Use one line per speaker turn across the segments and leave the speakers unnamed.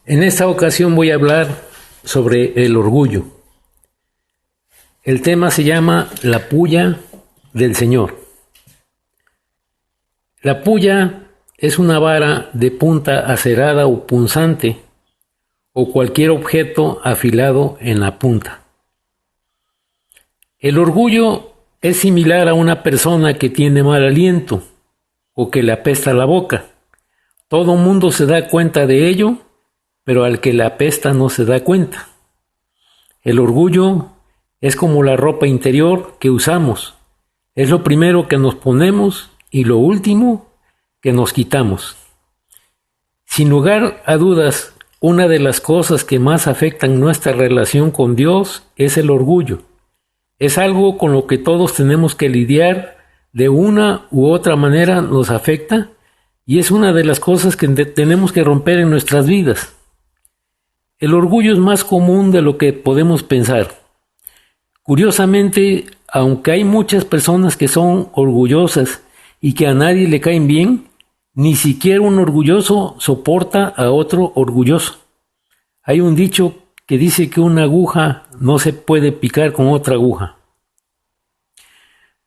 En esta ocasión voy a hablar sobre el orgullo. El tema se llama la puya del Señor. La puya es una vara de punta acerada o punzante o cualquier objeto afilado en la punta. El orgullo es similar a una persona que tiene mal aliento o que le apesta la boca. Todo mundo se da cuenta de ello, pero al que le apesta no se da cuenta. El orgullo es como la ropa interior que usamos. Es lo primero que nos ponemos y lo último que nos quitamos. Sin lugar a dudas, una de las cosas que más afectan nuestra relación con Dios es el orgullo. Es algo con lo que todos tenemos que lidiar, de una u otra manera nos afecta y es una de las cosas que tenemos que romper en nuestras vidas. El orgullo es más común de lo que podemos pensar. Curiosamente, aunque hay muchas personas que son orgullosas y que a nadie le caen bien, ni siquiera un orgulloso soporta a otro orgulloso. Hay un dicho que dice que una aguja no se puede picar con otra aguja.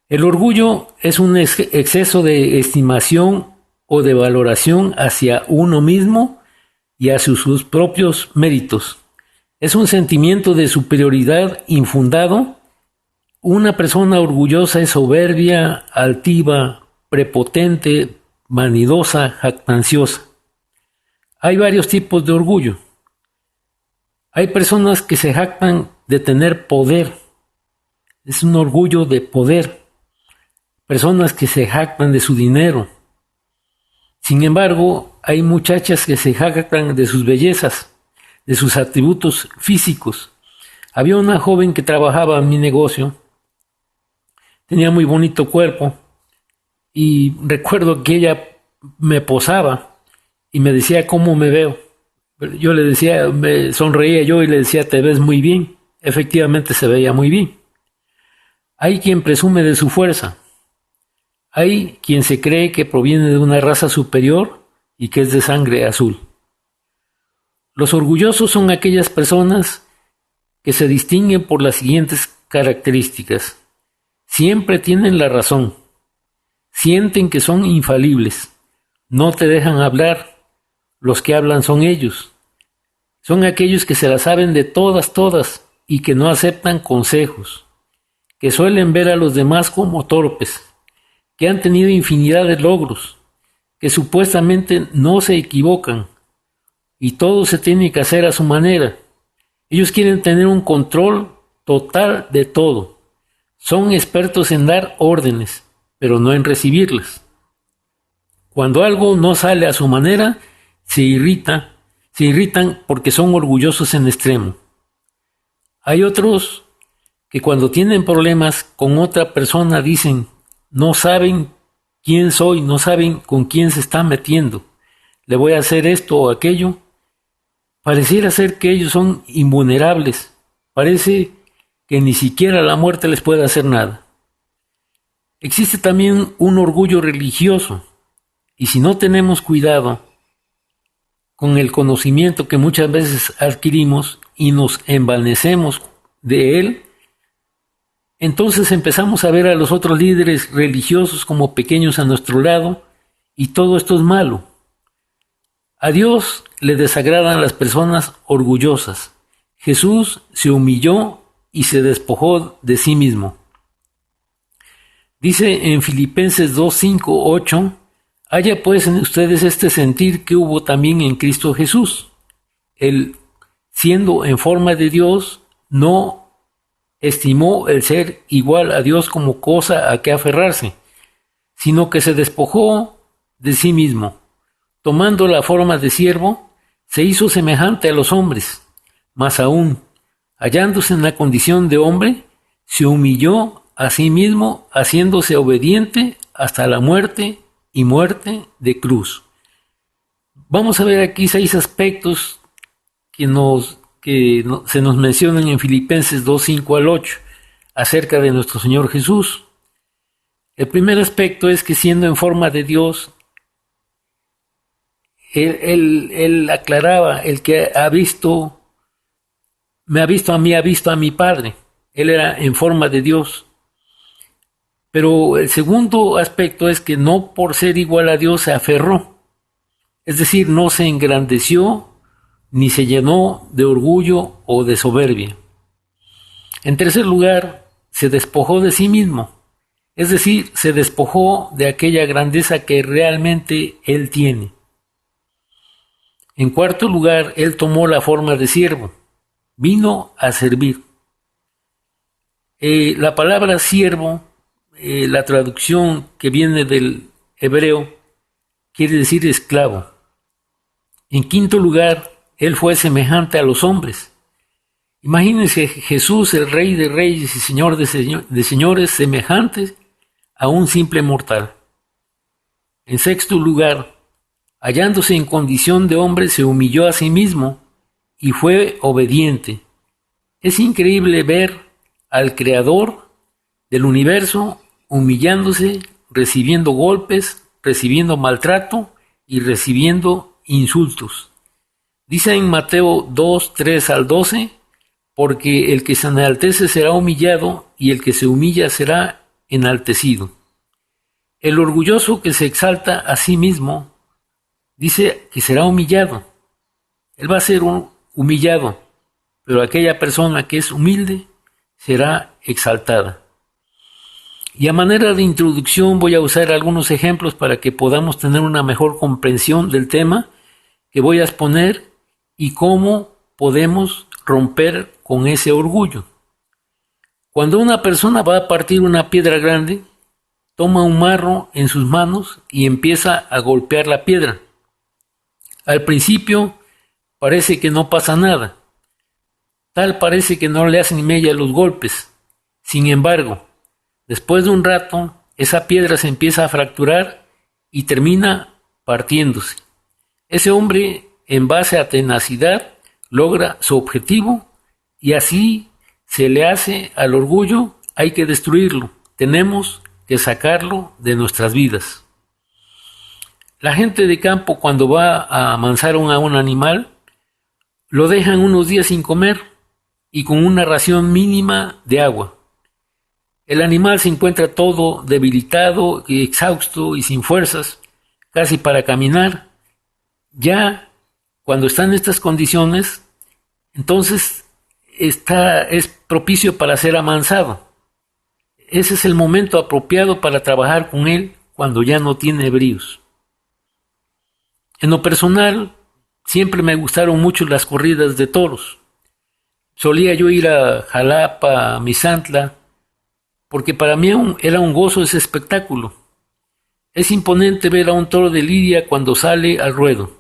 El orgullo es un exceso de estimación o de valoración hacia uno mismo y hacia sus propios méritos. Es un sentimiento de superioridad infundado. Una persona orgullosa es soberbia, altiva, prepotente, vanidosa, jactanciosa. Hay varios tipos de orgullo. Hay personas que se jactan de tener poder. Es un orgullo de poder. Personas que se jactan de su dinero. Sin embargo, hay muchachas que se jactan de sus bellezas, de sus atributos físicos. Había una joven que trabajaba en mi negocio. Tenía muy bonito cuerpo. Y recuerdo que ella me posaba y me decía cómo me veo. Yo le decía, me sonreía yo y le decía, te ves muy bien. Efectivamente se veía muy bien. Hay quien presume de su fuerza. Hay quien se cree que proviene de una raza superior y que es de sangre azul. Los orgullosos son aquellas personas que se distinguen por las siguientes características. Siempre tienen la razón. Sienten que son infalibles. No te dejan hablar. Los que hablan son ellos. Son aquellos que se la saben de todas y que no aceptan consejos. Que suelen ver a los demás como torpes. Que han tenido infinidad de logros. Que supuestamente no se equivocan. Y todo se tiene que hacer a su manera. Ellos quieren tener un control total de todo. Son expertos en dar órdenes, pero no en recibirlas. Cuando algo no sale a su manera, se irritan porque son orgullosos en extremo. Hay otros que cuando tienen problemas con otra persona dicen, no saben quién soy, no saben con quién se están metiendo. Le voy a hacer esto o aquello. Pareciera ser que ellos son invulnerables. Parece que ni siquiera la muerte les puede hacer nada. Existe también un orgullo religioso. Y si no tenemos cuidado con el conocimiento que muchas veces adquirimos y nos envanecemos de él, entonces empezamos a ver a los otros líderes religiosos como pequeños a nuestro lado y todo esto es malo. A Dios le desagradan las personas orgullosas. Jesús se humilló y se despojó de sí mismo. Dice en Filipenses 2, 5, 8, haya pues en ustedes este sentir que hubo también en Cristo Jesús. Él, siendo en forma de Dios, no estimó el ser igual a Dios como cosa a que aferrarse, sino que se despojó de sí mismo. Tomando la forma de siervo, se hizo semejante a los hombres. Más aún, hallándose en la condición de hombre, se humilló a sí mismo, haciéndose obediente hasta la muerte y muerte de cruz. Vamos a ver aquí 6 aspectos que se nos mencionan en Filipenses 2, 5 al 8 acerca de nuestro Señor Jesús. El primer aspecto es que siendo en forma de Dios, Él aclaraba, el que ha visto, me ha visto a mí, ha visto a mi Padre. Él era en forma de Dios. Pero el segundo aspecto es que no por ser igual a Dios se aferró. Es decir, no se engrandeció ni se llenó de orgullo o de soberbia. En tercer lugar, se despojó de sí mismo. Es decir, se despojó de aquella grandeza que realmente él tiene. En cuarto lugar, él tomó la forma de siervo. Vino a servir. La palabra siervo, la traducción que viene del hebreo, quiere decir esclavo. En quinto lugar, él fue semejante a los hombres. Imagínense Jesús, el Rey de Reyes y Señor de Señores, semejantes a un simple mortal. En sexto lugar, hallándose en condición de hombre, se humilló a sí mismo y fue obediente. Es increíble ver al Creador del universo humillándose, recibiendo golpes, recibiendo maltrato y recibiendo insultos. Dice en Mateo 2, 3 al 12, porque el que se enaltece será humillado y el que se humilla será enaltecido. El orgulloso que se exalta a sí mismo dice que será humillado. Él va a ser humillado, pero aquella persona que es humilde será exaltada. Y a manera de introducción voy a usar algunos ejemplos para que podamos tener una mejor comprensión del tema que voy a exponer y cómo podemos romper con ese orgullo. Cuando una persona va a partir una piedra grande, toma un marro en sus manos y empieza a golpear la piedra. Al principio parece que no pasa nada. Tal parece que no le hacen mella los golpes. Sin embargo, después de un rato, esa piedra se empieza a fracturar y termina partiéndose. Ese hombre, en base a tenacidad, logra su objetivo y así se le hace al orgullo, hay que destruirlo. Tenemos que sacarlo de nuestras vidas. La gente de campo cuando va a amansar a un animal, lo dejan unos días sin comer y con una ración mínima de agua. El animal se encuentra todo debilitado, exhausto y sin fuerzas, casi para caminar. Ya cuando está en estas condiciones, entonces es propicio para ser amansado. Ese es el momento apropiado para trabajar con él cuando ya no tiene bríos. En lo personal, siempre me gustaron mucho las corridas de toros. Solía yo ir a Jalapa, a Misantla, porque para mí era un gozo ese espectáculo. Es imponente ver a un toro de lidia cuando sale al ruedo,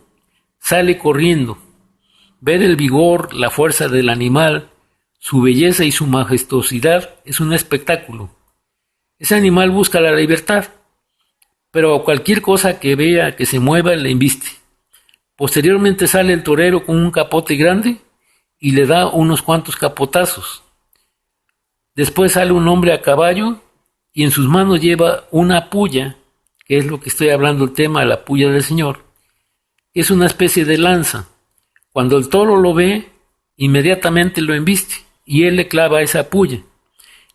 sale corriendo. Ver el vigor, la fuerza del animal, su belleza y su majestuosidad es un espectáculo. Ese animal busca la libertad, pero a cualquier cosa que vea que se mueva le embiste. Posteriormente sale el torero con un capote grande y le da unos cuantos capotazos. Después sale un hombre a caballo y en sus manos lleva una puya, que es lo que estoy hablando el tema, la puya del Señor. Es una especie de lanza. Cuando el toro lo ve, inmediatamente lo embiste y él le clava esa puya.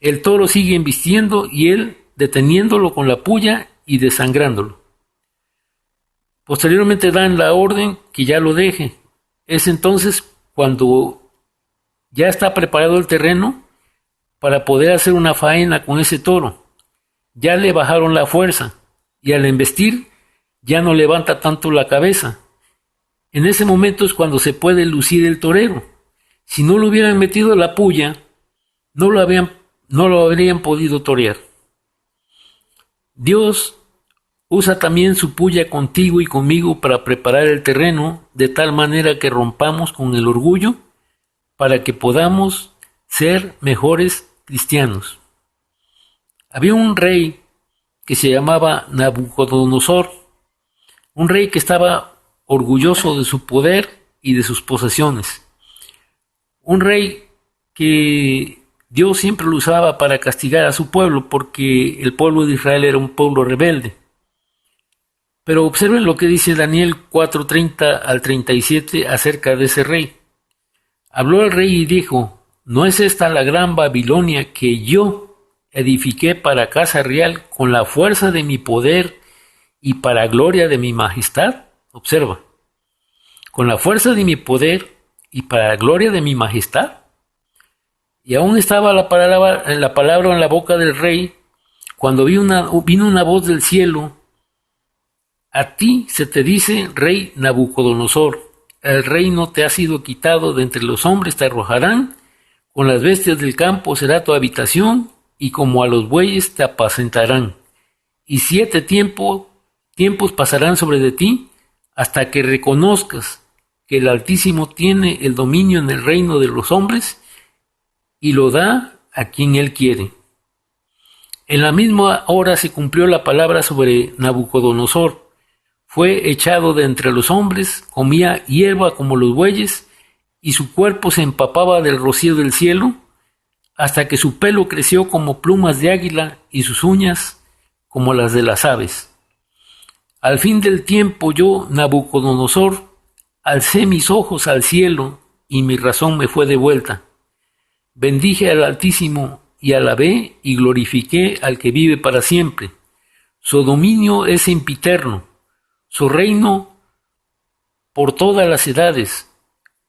El toro sigue embistiendo y él deteniéndolo con la puya y desangrándolo. Posteriormente dan la orden que ya lo deje. Es entonces cuando ya está preparado el terreno para poder hacer una faena con ese toro. Ya le bajaron la fuerza y al embestir ya no levanta tanto la cabeza. En ese momento es cuando se puede lucir el torero. Si no le hubieran metido la puya, no lo habrían podido torear. Dios usa también su puya contigo y conmigo para preparar el terreno de tal manera que rompamos con el orgullo para que podamos ser mejores cristianos. Había un rey que se llamaba Nabucodonosor, un rey que estaba orgulloso de su poder y de sus posesiones. Un rey que Dios siempre lo usaba para castigar a su pueblo porque el pueblo de Israel era un pueblo rebelde. Pero observen lo que dice Daniel 4:30 al 37 acerca de ese rey. Habló el rey y dijo: ¿no es esta la gran Babilonia que yo edifiqué para casa real con la fuerza de mi poder y para gloria de mi majestad? Observa, con la fuerza de mi poder y para gloria de mi majestad. Y aún estaba la palabra en la boca del rey cuando vino una voz del cielo: a ti se te dice, rey Nabucodonosor, el reino te ha sido quitado de entre los hombres, te arrojarán, con las bestias del campo será tu habitación, y como a los bueyes te apacentarán. Y 7 tiempos pasarán sobre de ti, hasta que reconozcas que el Altísimo tiene el dominio en el reino de los hombres, y lo da a quien él quiere. En la misma hora se cumplió la palabra sobre Nabucodonosor. Fue echado de entre los hombres, comía hierba como los bueyes, y su cuerpo se empapaba del rocío del cielo, hasta que su pelo creció como plumas de águila y sus uñas como las de las aves. Al fin del tiempo yo, Nabucodonosor, alcé mis ojos al cielo y mi razón me fue devuelta. Bendije al Altísimo y alabé y glorifiqué al que vive para siempre. Su dominio es sempiterno, su reino por todas las edades.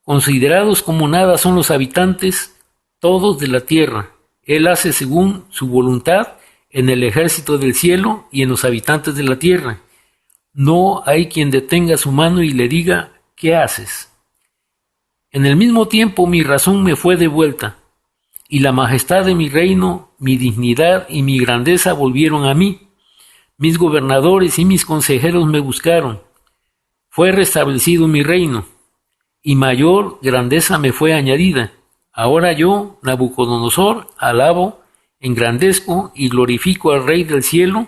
Considerados como nada son los habitantes todos de la tierra. Él hace según su voluntad en el ejército del cielo y en los habitantes de la tierra. No hay quien detenga su mano y le diga: ¿qué haces? En el mismo tiempo mi razón me fue devuelta, y la majestad de mi reino, mi dignidad y mi grandeza volvieron a mí. Mis gobernadores y mis consejeros me buscaron. Fue restablecido mi reino, y mayor grandeza me fue añadida. Ahora yo, Nabucodonosor, alabo, engrandezco y glorifico al Rey del cielo,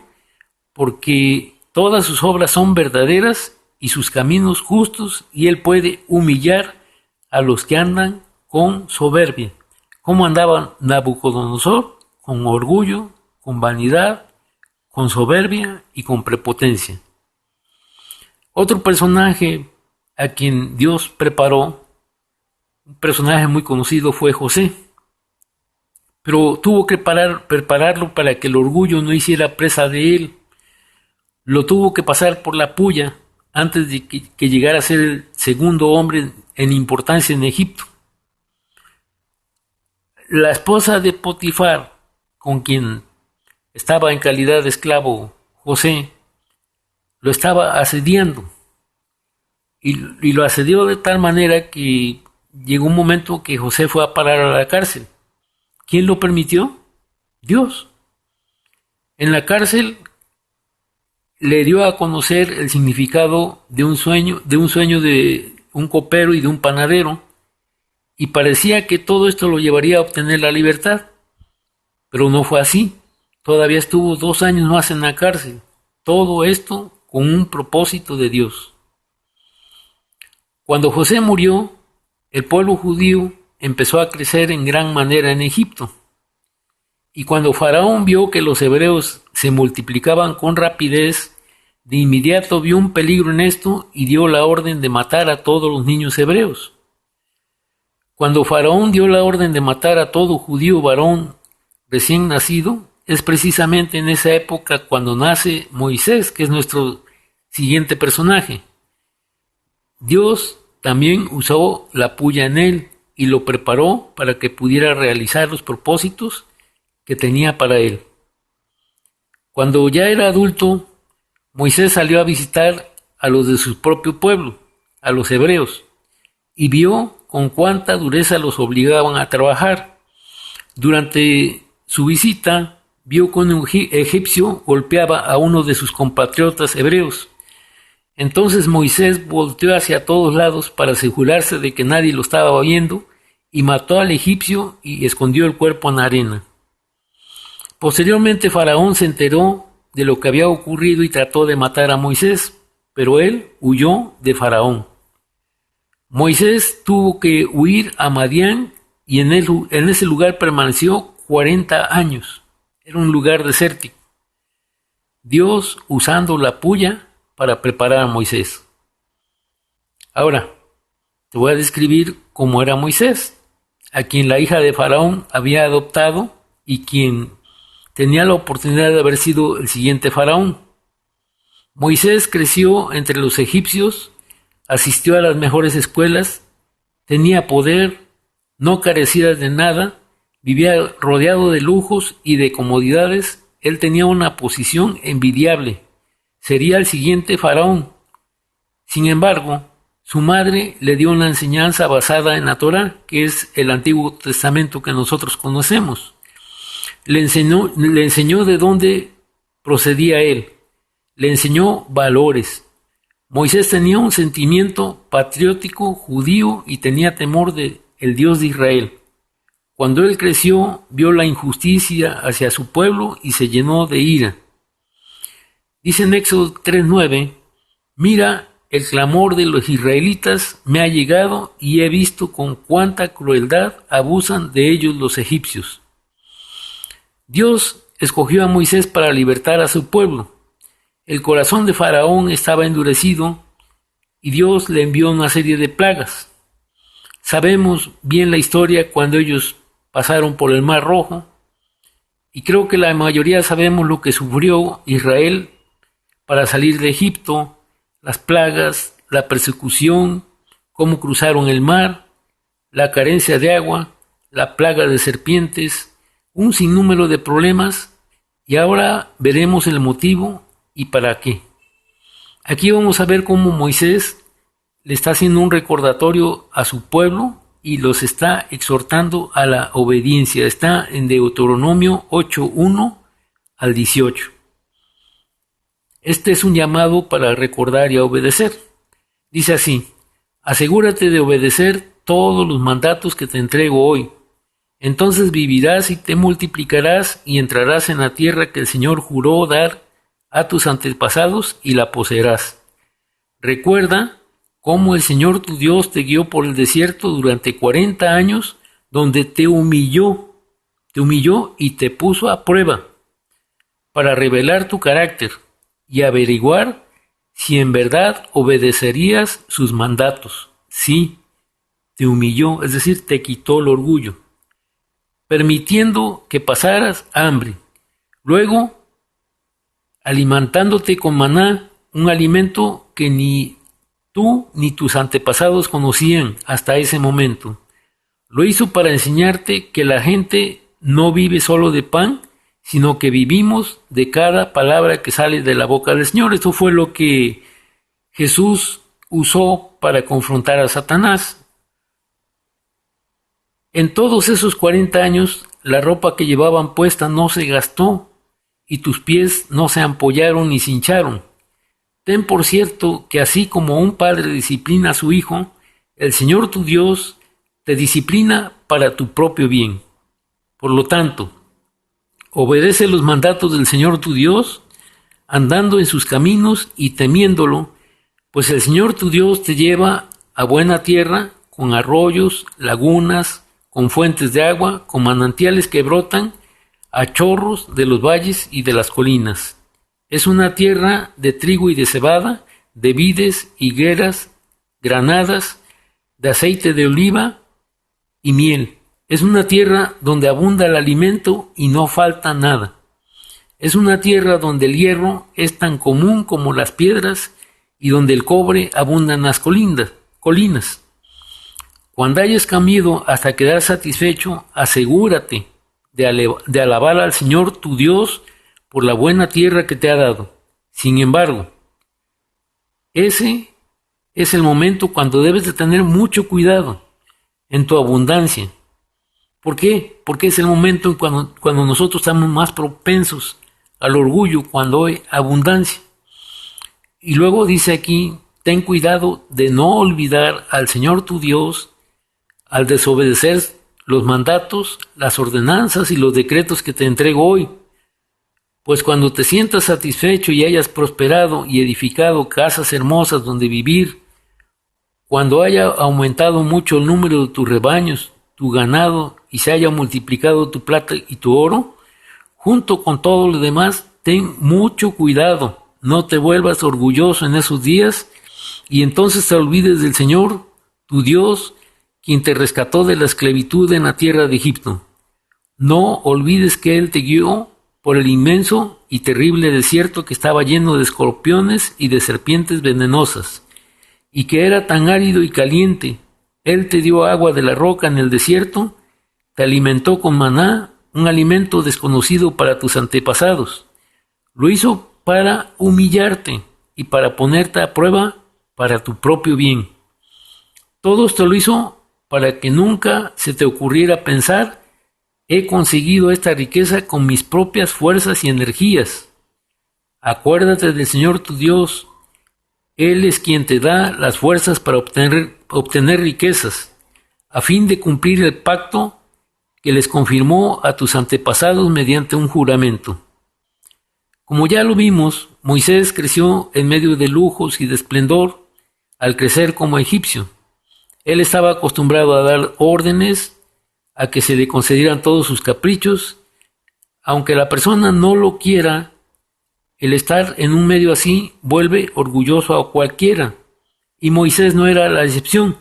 porque todas sus obras son verdaderas y sus caminos justos, y él puede humillar a los que andan con soberbia. ¿Cómo andaba Nabucodonosor? Con orgullo, con vanidad, con soberbia y con prepotencia. Otro personaje a quien Dios preparó, un personaje muy conocido, fue José. Pero tuvo que prepararlo para que el orgullo no hiciera presa de él. Lo tuvo que pasar por la puya antes de que llegara a ser el segundo hombre en importancia en Egipto. La esposa de Potifar, con quien estaba en calidad de esclavo José, lo estaba asediando. Y lo asedió de tal manera que llegó un momento que José fue a parar a la cárcel. ¿Quién lo permitió? Dios. En la cárcel le dio a conocer el significado de un sueño de un copero y de un panadero, y parecía que todo esto lo llevaría a obtener la libertad, pero no fue así. Todavía estuvo 2 años más en la cárcel. Todo esto con un propósito de Dios. Cuando José murió, el pueblo judío empezó a crecer en gran manera en Egipto. Y cuando Faraón vio que los hebreos se multiplicaban con rapidez, de inmediato vio un peligro en esto y dio la orden de matar a todos los niños hebreos. Cuando Faraón dio la orden de matar a todo judío varón recién nacido, es precisamente en esa época cuando nace Moisés, que es nuestro siguiente personaje. Dios también usó la puya en él y lo preparó para que pudiera realizar los propósitos que tenía para él. Cuando ya era adulto, Moisés salió a visitar a los de su propio pueblo, a los hebreos, y vio con cuánta dureza los obligaban a trabajar. Durante su visita, vio que un egipcio golpeaba a uno de sus compatriotas hebreos. Entonces Moisés volteó hacia todos lados para asegurarse de que nadie lo estaba viendo, y mató al egipcio y escondió el cuerpo en la arena. Posteriormente Faraón se enteró de lo que había ocurrido y trató de matar a Moisés, pero él huyó de Faraón. Moisés tuvo que huir a Madián y en ese lugar permaneció 40 años. Era un lugar desértico. Dios, usando la puya, para preparar a Moisés. Ahora, te voy a describir cómo era Moisés, a quien la hija de Faraón había adoptado y quien tenía la oportunidad de haber sido el siguiente Faraón. Moisés creció entre los egipcios, asistió a las mejores escuelas, tenía poder, no carecía de nada, vivía rodeado de lujos y de comodidades. Él tenía una posición envidiable. Sería el siguiente Faraón. Sin embargo, su madre le dio una enseñanza basada en la Torá, que es el Antiguo Testamento que nosotros conocemos. Le enseñó de dónde procedía él. Le enseñó valores. Moisés tenía un sentimiento patriótico judío y tenía temor del Dios de Israel. Cuando él creció, vio la injusticia hacia su pueblo y se llenó de ira. Dice en Éxodo 3:9, mira, el clamor de los israelitas me ha llegado y he visto con cuánta crueldad abusan de ellos los egipcios. Dios escogió a Moisés para libertar a su pueblo. El corazón de Faraón estaba endurecido y Dios le envió una serie de plagas. Sabemos bien la historia cuando ellos pasaron por el Mar Rojo y creo que la mayoría sabemos lo que sufrió Israel para salir de Egipto, las plagas, la persecución, cómo cruzaron el mar, la carencia de agua, la plaga de serpientes, un sinnúmero de problemas y ahora veremos el motivo y para qué. Aquí vamos a ver cómo Moisés le está haciendo un recordatorio a su pueblo y los está exhortando a la obediencia. Está en Deuteronomio 8:1 al 18. Este es un llamado para recordar y a obedecer. Dice así, asegúrate de obedecer todos los mandatos que te entrego hoy. Entonces vivirás y te multiplicarás y entrarás en la tierra que el Señor juró dar a tus antepasados y la poseerás. Recuerda cómo el Señor tu Dios te guió por el desierto durante 40 años, donde te humilló y te puso a prueba para revelar tu carácter y averiguar si en verdad obedecerías sus mandatos. Sí, te humilló, es decir, te quitó el orgullo, permitiendo que pasaras hambre. Luego, alimentándote con maná, un alimento que ni tú ni tus antepasados conocían hasta ese momento. Lo hizo para enseñarte que la gente no vive solo de pan, sino que vivimos de cada palabra que sale de la boca del Señor. Esto fue lo que Jesús usó para confrontar a Satanás. En todos esos 40 años, la ropa que llevaban puesta no se gastó y tus pies no se ampollaron ni se hincharon. Ten por cierto que así como un padre disciplina a su hijo, el Señor tu Dios te disciplina para tu propio bien. Por lo tanto, obedece los mandatos del Señor tu Dios, andando en sus caminos y temiéndolo, pues el Señor tu Dios te lleva a buena tierra, con arroyos, lagunas, con fuentes de agua, con manantiales que brotan, a chorros de los valles y de las colinas. Es una tierra de trigo y de cebada, de vides, higueras, granadas, de aceite de oliva y miel. Es una tierra donde abunda el alimento y no falta nada. Es una tierra donde el hierro es tan común como las piedras y donde el cobre abunda en las colinas. Cuando hayas comido hasta quedar satisfecho, asegúrate de alabar al Señor tu Dios por la buena tierra que te ha dado. Sin embargo, ese es el momento cuando debes de tener mucho cuidado en tu abundancia. ¿Por qué? Porque es el momento cuando nosotros estamos más propensos al orgullo, cuando hay abundancia. Y luego dice aquí, ten cuidado de no olvidar al Señor tu Dios al desobedecer los mandatos, las ordenanzas y los decretos que te entrego hoy. Pues cuando te sientas satisfecho y hayas prosperado y edificado casas hermosas donde vivir, cuando haya aumentado mucho el número de tus rebaños, tu ganado y se haya multiplicado tu plata y tu oro, junto con todo lo demás, ten mucho cuidado no te vuelvas orgulloso en esos días y entonces te olvides del Señor, tu Dios, quien te rescató de la esclavitud en la tierra de Egipto. No olvides que Él te guió por el inmenso y terrible desierto que estaba lleno de escorpiones y de serpientes venenosas, y que era tan árido y caliente. Él te dio agua de la roca en el desierto, te alimentó con maná, un alimento desconocido para tus antepasados. Lo hizo para humillarte y para ponerte a prueba para tu propio bien. Todo esto lo hizo para que nunca se te ocurriera pensar: he conseguido esta riqueza con mis propias fuerzas y energías. Acuérdate del Señor tu Dios. Él es quien te da las fuerzas para obtener riquezas, a fin de cumplir el pacto que les confirmó a tus antepasados mediante un juramento. Como ya lo vimos, Moisés creció en medio de lujos y de esplendor al crecer como egipcio. Él estaba acostumbrado a dar órdenes, a que se le concedieran todos sus caprichos. Aunque la persona no lo quiera, el estar en un medio así vuelve orgulloso a cualquiera, y Moisés no era la excepción.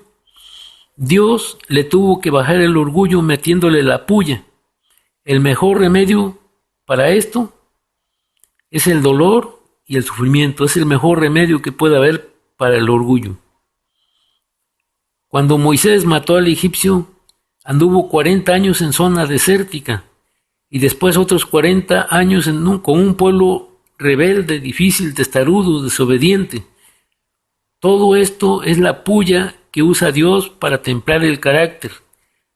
Dios le tuvo que bajar el orgullo metiéndole la puya. El mejor remedio para esto es el dolor y el sufrimiento. Es el mejor remedio que puede haber para el orgullo. Cuando Moisés mató al egipcio, anduvo 40 años en zona desértica y después otros 40 años con un pueblo rebelde, difícil, testarudo, desobediente. Todo esto es la puya que usa Dios para templar el carácter.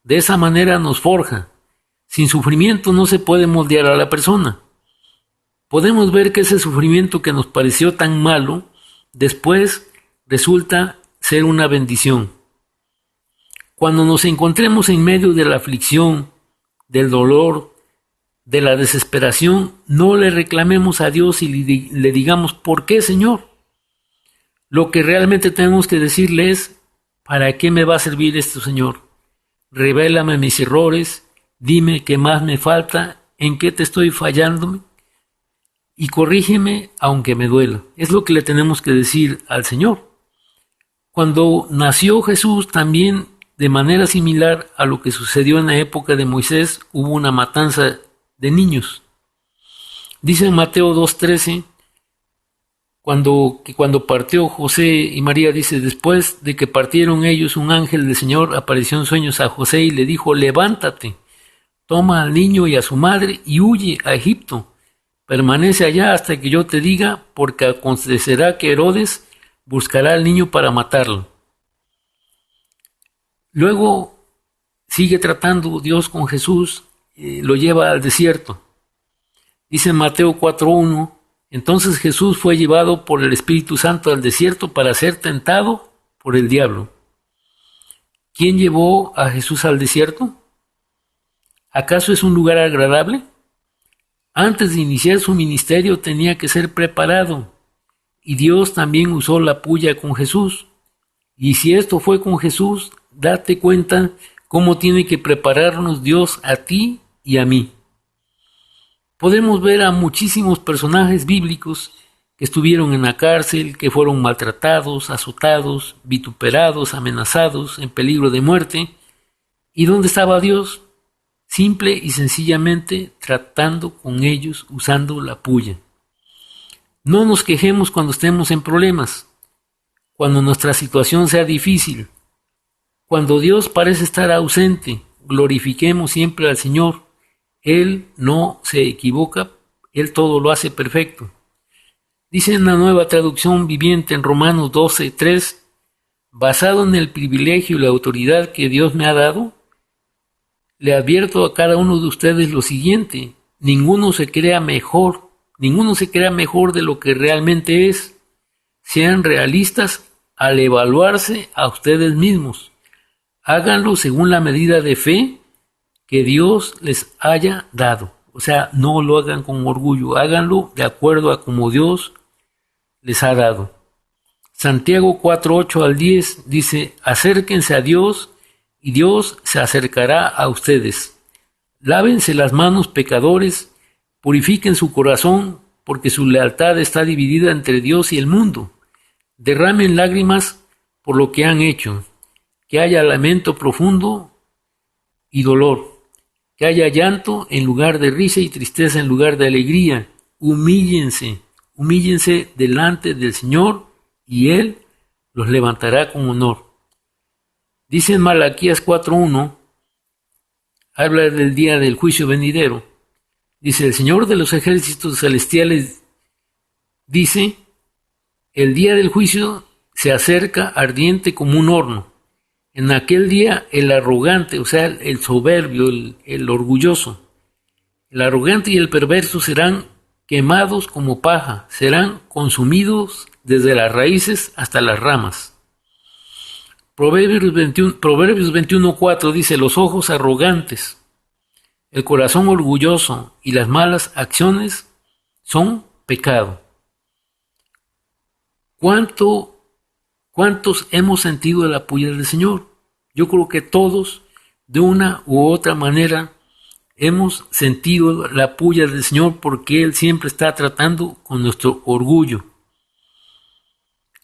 De esa manera nos forja. Sin sufrimiento no se puede moldear a la persona. Podemos ver que ese sufrimiento que nos pareció tan malo, después resulta ser una bendición. Cuando nos encontremos en medio de la aflicción, del dolor, de la desesperación, no le reclamemos a Dios y le digamos: ¿por qué, Señor? Lo que realmente tenemos que decirle es: ¿para qué me va a servir esto, Señor? Revélame mis errores, dime qué más me falta, en qué te estoy fallando y corrígeme aunque me duela. Es lo que le tenemos que decir al Señor. Cuando nació Jesús, también de manera similar a lo que sucedió en la época de Moisés, hubo una matanza de niños. Dice en Mateo 2:13, cuando partió José y María, dice: después de que partieron ellos, un ángel del Señor apareció en sueños a José y le dijo: levántate, toma al niño y a su madre y huye a Egipto. Permanece allá hasta que yo te diga, porque acontecerá que Herodes buscará al niño para matarlo. Luego sigue tratando Dios con Jesús, lo lleva al desierto. Dice en Mateo 4:1, entonces Jesús fue llevado por el Espíritu Santo al desierto para ser tentado por el diablo. ¿Quién llevó a Jesús al desierto? ¿Acaso es un lugar agradable? Antes de iniciar su ministerio tenía que ser preparado, y Dios también usó la puya con Jesús. Y si esto fue con Jesús, date cuenta cómo tiene que prepararnos Dios a ti y a mí. Podemos ver a muchísimos personajes bíblicos que estuvieron en la cárcel, que fueron maltratados, azotados, vituperados, amenazados, en peligro de muerte. ¿Y dónde estaba Dios? Simple y sencillamente tratando con ellos usando la puya. No nos quejemos cuando estemos en problemas, cuando nuestra situación sea difícil, cuando Dios parece estar ausente. Glorifiquemos siempre al Señor. Él no se equivoca, Él todo lo hace perfecto. Dice en la Nueva Traducción Viviente en Romanos 12:3, basado en el privilegio y la autoridad que Dios me ha dado, le advierto a cada uno de ustedes lo siguiente: ninguno se crea mejor de lo que realmente es. Sean realistas al evaluarse a ustedes mismos. Háganlo según la medida de fe que Dios les haya dado. O sea, no lo hagan con orgullo, háganlo de acuerdo a como Dios les ha dado. Santiago 4:8-10 dice: acérquense a Dios y Dios se acercará a ustedes. Lávense las manos, pecadores, purifiquen su corazón, porque su lealtad está dividida entre Dios y el mundo. Derramen lágrimas por lo que han hecho, que haya lamento profundo y dolor, que haya llanto en lugar de risa y tristeza en lugar de alegría. Humíllense, humíllense delante del Señor y Él los levantará con honor. Dice en Malaquías 4:1, habla del día del juicio venidero. Dice, el Señor de los ejércitos celestiales dice, el día del juicio se acerca ardiente como un horno. En aquel día el arrogante, o sea, el soberbio, el orgulloso, el arrogante y el perverso serán quemados como paja, serán consumidos desde las raíces hasta las ramas. Proverbios 21:4 dice, los ojos arrogantes, el corazón orgulloso y las malas acciones son pecado. ¿Cuántos hemos sentido la puya del Señor? Yo creo que todos, de una u otra manera, hemos sentido la puya del Señor porque Él siempre está tratando con nuestro orgullo.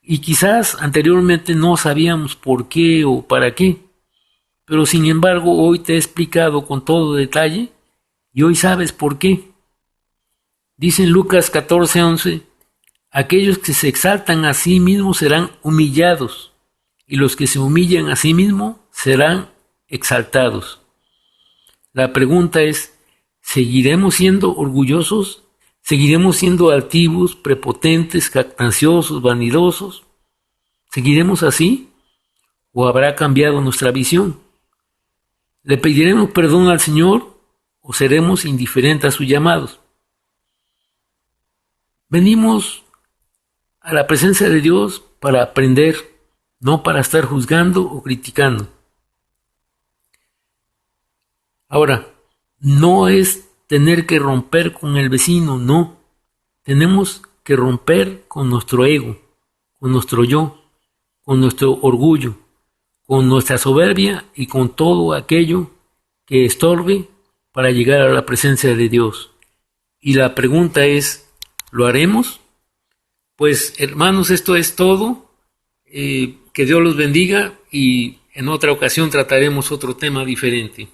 Y quizás anteriormente no sabíamos por qué o para qué, pero sin embargo hoy te he explicado con todo detalle y hoy sabes por qué. Dice en Lucas 14:11, aquellos que se exaltan a sí mismos serán humillados y los que se humillan a sí mismos serán exaltados. La pregunta es, ¿seguiremos siendo orgullosos? ¿Seguiremos siendo altivos, prepotentes, jactanciosos, vanidosos? ¿Seguiremos así? ¿O habrá cambiado nuestra visión? ¿Le pediremos perdón al Señor o seremos indiferentes a sus llamados? Venimos a la presencia de Dios para aprender, no para estar juzgando o criticando. Ahora, no es tener que romper con el vecino, no. Tenemos que romper con nuestro ego, con nuestro yo, con nuestro orgullo, con nuestra soberbia y con todo aquello que estorbe para llegar a la presencia de Dios. Y la pregunta es, ¿lo haremos? Pues hermanos, esto es todo. Que Dios los bendiga y en otra ocasión trataremos otro tema diferente.